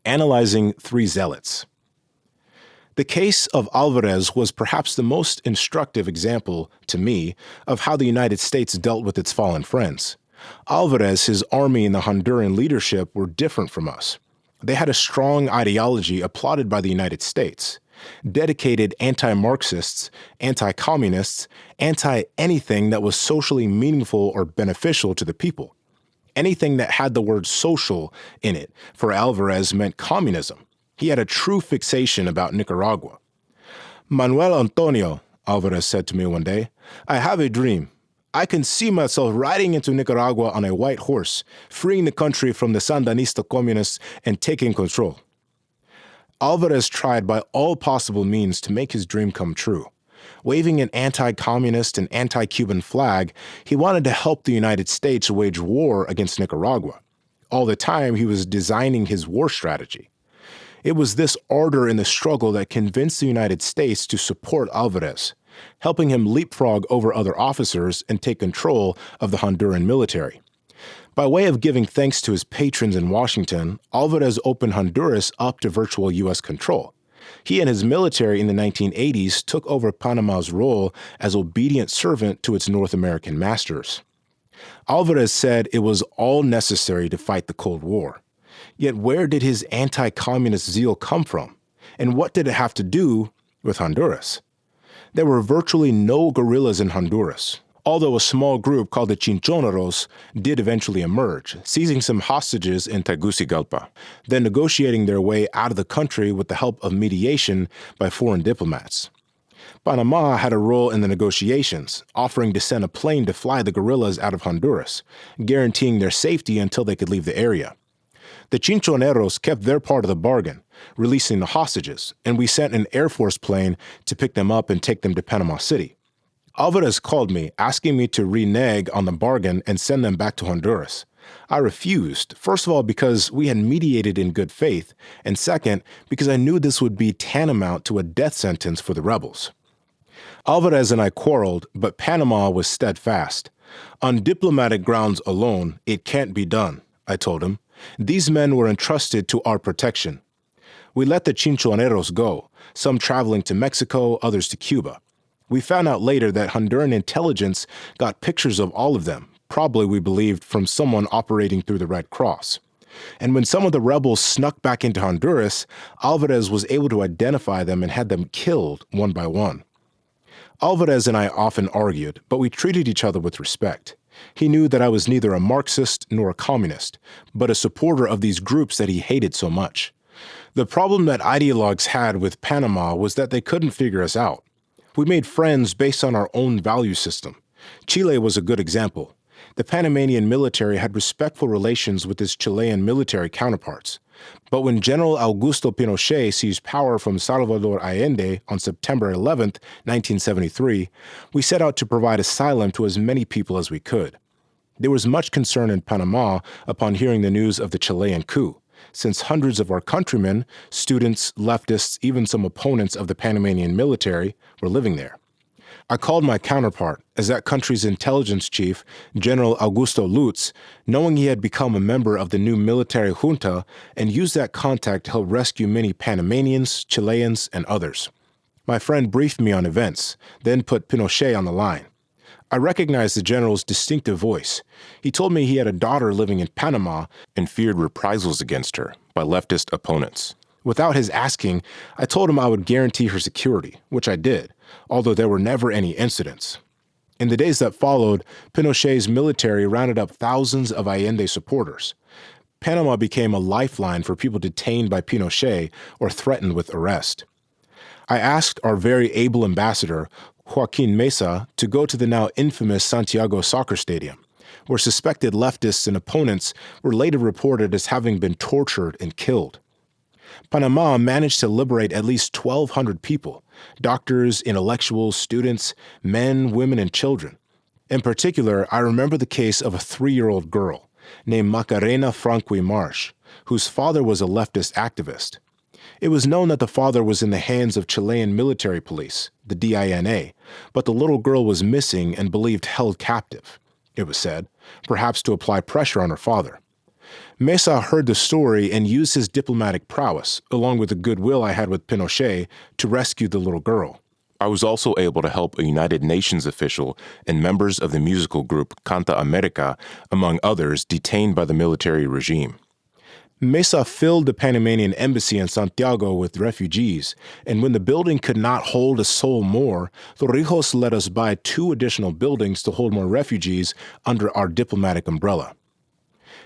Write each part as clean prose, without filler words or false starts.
Analyzing Three Zealots. The case of Álvarez was perhaps the most instructive example, to me, of how the United States dealt with its fallen friends. Álvarez, his army, and the Honduran leadership were different from us. They had a strong ideology applauded by the United States. Dedicated anti-Marxists, anti-communists, anti-anything that was socially meaningful or beneficial to the people. Anything that had the word social in it for Álvarez meant communism. He had a true fixation about Nicaragua. "Manuel Antonio," Álvarez said to me one day, "I have a dream. I can see myself riding into Nicaragua on a white horse, freeing the country from the Sandinista communists and taking control." Álvarez tried by all possible means to make his dream come true. Waving an anti-communist and anti-Cuban flag, he wanted to help the United States wage war against Nicaragua. All the time, he was designing his war strategy. It was this ardor in the struggle that convinced the United States to support Álvarez, helping him leapfrog over other officers and take control of the Honduran military. By way of giving thanks to his patrons in Washington, Álvarez opened Honduras up to virtual U.S. control. He and his military in the 1980s took over Panama's role as obedient servant to its North American masters. Álvarez said it was all necessary to fight the Cold War. Yet where did his anti-communist zeal come from? And what did it have to do with Honduras? There were virtually no guerrillas in Honduras, although a small group called the Chinchoneros did eventually emerge, seizing some hostages in Tegucigalpa, then negotiating their way out of the country with the help of mediation by foreign diplomats. Panama had a role in the negotiations, offering to send a plane to fly the guerrillas out of Honduras, guaranteeing their safety until they could leave the area. The Chinchoneros kept their part of the bargain, releasing the hostages, and we sent an Air Force plane to pick them up and take them to Panama City. Álvarez called me, asking me to renege on the bargain and send them back to Honduras. I refused, first of all because we had mediated in good faith, and second, because I knew this would be tantamount to a death sentence for the rebels. Álvarez and I quarreled, but Panama was steadfast. "On diplomatic grounds alone, it can't be done," I told him. "These men were entrusted to our protection." We let the Chinchoneros go, some traveling to Mexico, others to Cuba. We found out later that Honduran intelligence got pictures of all of them, probably, we believed, from someone operating through the Red Cross. And when some of the rebels snuck back into Honduras, Álvarez was able to identify them and had them killed one by one. Álvarez and I often argued, but we treated each other with respect. He knew that I was neither a Marxist nor a communist, but a supporter of these groups that he hated so much. The problem that ideologues had with Panama was that they couldn't figure us out. We made friends based on our own value system. Chile was a good example. The Panamanian military had respectful relations with its Chilean military counterparts. But when General Augusto Pinochet seized power from Salvador Allende on September 11, 1973, we set out to provide asylum to as many people as we could. There was much concern in Panama upon hearing the news of the Chilean coup, since hundreds of our countrymen, students, leftists, even some opponents of the Panamanian military, were living there. I called my counterpart, as that country's intelligence chief, General Augusto Lutz, knowing he had become a member of the new military junta, and used that contact to help rescue many Panamanians, Chileans, and others. My friend briefed me on events, then put Pinochet on the line. I recognized the general's distinctive voice. He told me he had a daughter living in Panama and feared reprisals against her by leftist opponents. Without his asking, I told him I would guarantee her security, which I did, although there were never any incidents. In the days that followed, Pinochet's military rounded up thousands of Allende supporters. Panama became a lifeline for people detained by Pinochet or threatened with arrest. I asked our very able ambassador, Joaquin Mesa, to go to the now infamous Santiago soccer stadium, where suspected leftists and opponents were later reported as having been tortured and killed. Panama managed to liberate at least 1,200 people, doctors, intellectuals, students, men, women, and children. In particular, I remember the case of a 3-year-old girl named Macarena Franqui Marsh, whose father was a leftist activist. It was known that the father was in the hands of Chilean military police, the DINA, but the little girl was missing and believed held captive, it was said, perhaps to apply pressure on her father. Mesa heard the story and used his diplomatic prowess, along with the goodwill I had with Pinochet, to rescue the little girl. I was also able to help a United Nations official and members of the musical group Canta America, among others, detained by the military regime. Mesa filled the Panamanian embassy in Santiago with refugees, and when the building could not hold a soul more, Torrijos let us buy 2 additional buildings to hold more refugees under our diplomatic umbrella.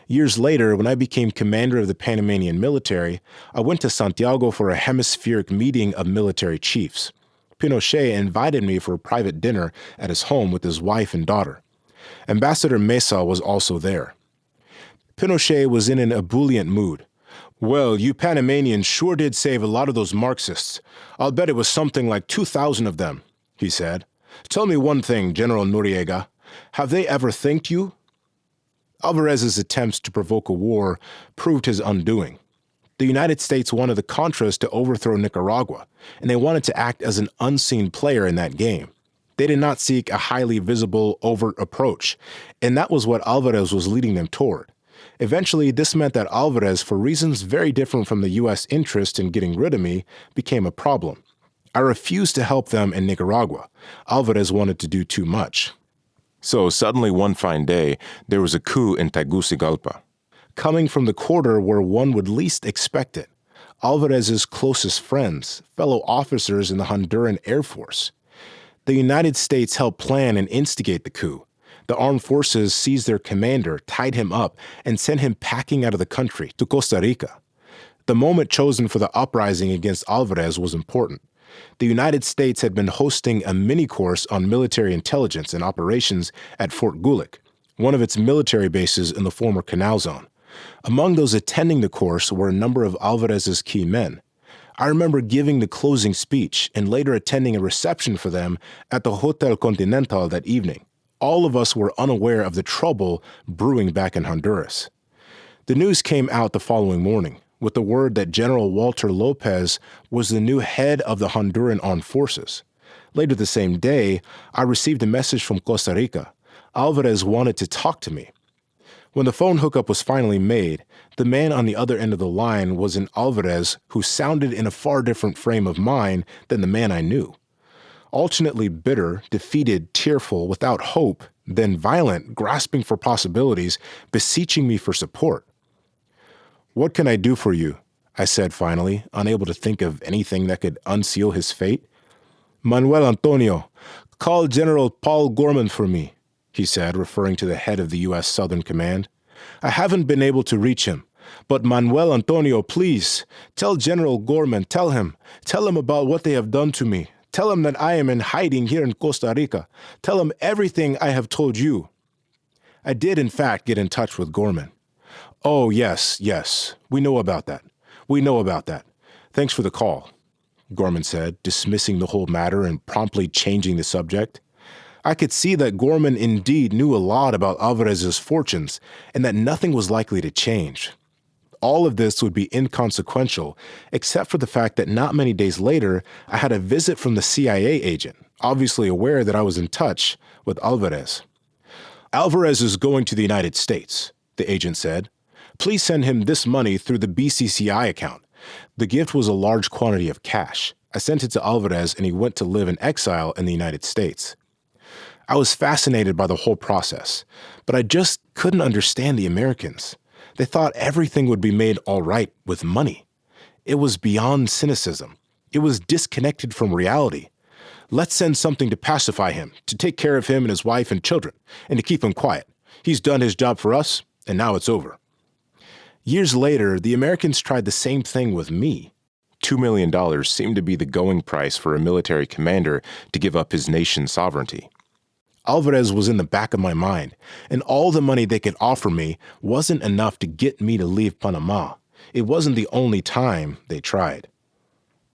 Years later, when I became commander of the Panamanian military, I went to Santiago for a hemispheric meeting of military chiefs. Pinochet invited me for a private dinner at his home with his wife and daughter. Ambassador Mesa was also there. Pinochet was in an ebullient mood. "Well, you Panamanians sure did save a lot of those Marxists. I'll bet it was something like 2,000 of them," he said. "Tell me one thing, General Noriega. Have they ever thanked you?" Alvarez's attempts to provoke a war proved his undoing. The United States wanted the Contras to overthrow Nicaragua, and they wanted to act as an unseen player in that game. They did not seek a highly visible, overt approach, and that was what Alvarez was leading them toward. Eventually, this meant that Alvarez, for reasons very different from the U.S. interest in getting rid of me, became a problem. I refused to help them in Nicaragua. Alvarez wanted to do too much. So suddenly one fine day, there was a coup in Tegucigalpa. Coming from the quarter where one would least expect it, Alvarez's closest friends, fellow officers in the Honduran Air Force. The United States helped plan and instigate the coup. The armed forces seized their commander, tied him up, and sent him packing out of the country to Costa Rica. The moment chosen for the uprising against Alvarez was important. The United States had been hosting a mini-course on military intelligence and operations at Fort Gulick, one of its military bases in the former Canal Zone. Among those attending the course were a number of Alvarez's key men. I remember giving the closing speech and later attending a reception for them at the Hotel Continental that evening. All of us were unaware of the trouble brewing back in Honduras. The news came out the following morning with the word that General Walter Lopez was the new head of the Honduran Armed Forces. Later the same day, I received a message from Costa Rica. Alvarez wanted to talk to me. When the phone hookup was finally made, the man on the other end of the line was an Alvarez who sounded in a far different frame of mind than the man I knew. Alternately bitter, defeated, tearful, without hope, then violent, grasping for possibilities, beseeching me for support. "What can I do for you?" I said finally, unable to think of anything that could unseal his fate. "Manuel Antonio, call General Paul Gorman for me," he said, referring to the head of the U.S. Southern Command. "I haven't been able to reach him, but Manuel Antonio, please, tell General Gorman, tell him about what they have done to me. Tell him that I am in hiding here in Costa Rica. Tell him everything I have told you." I did, in fact, get in touch with Gorman. "Oh, yes, we know about that. Thanks for the call," Gorman said, dismissing the whole matter and promptly changing the subject. I could see that Gorman indeed knew a lot about Alvarez's fortunes and that nothing was likely to change. All of this would be inconsequential, except for the fact that not many days later, I had a visit from the CIA agent, obviously aware that I was in touch with Alvarez. "Alvarez is going to the United States," the agent said. "Please send him this money through the BCCI account." The gift was a large quantity of cash. I sent it to Alvarez and he went to live in exile in the United States. I was fascinated by the whole process, but I just couldn't understand the Americans. They thought everything would be made all right with money. It was beyond cynicism. It was disconnected from reality. "Let's send something to pacify him, to take care of him and his wife and children, and to keep him quiet. He's done his job for us, and now it's over." Years later, the Americans tried the same thing with me. $2 million seemed to be the going price for a military commander to give up his nation's sovereignty. Alvarez was in the back of my mind, and all the money they could offer me wasn't enough to get me to leave Panama. It wasn't the only time they tried.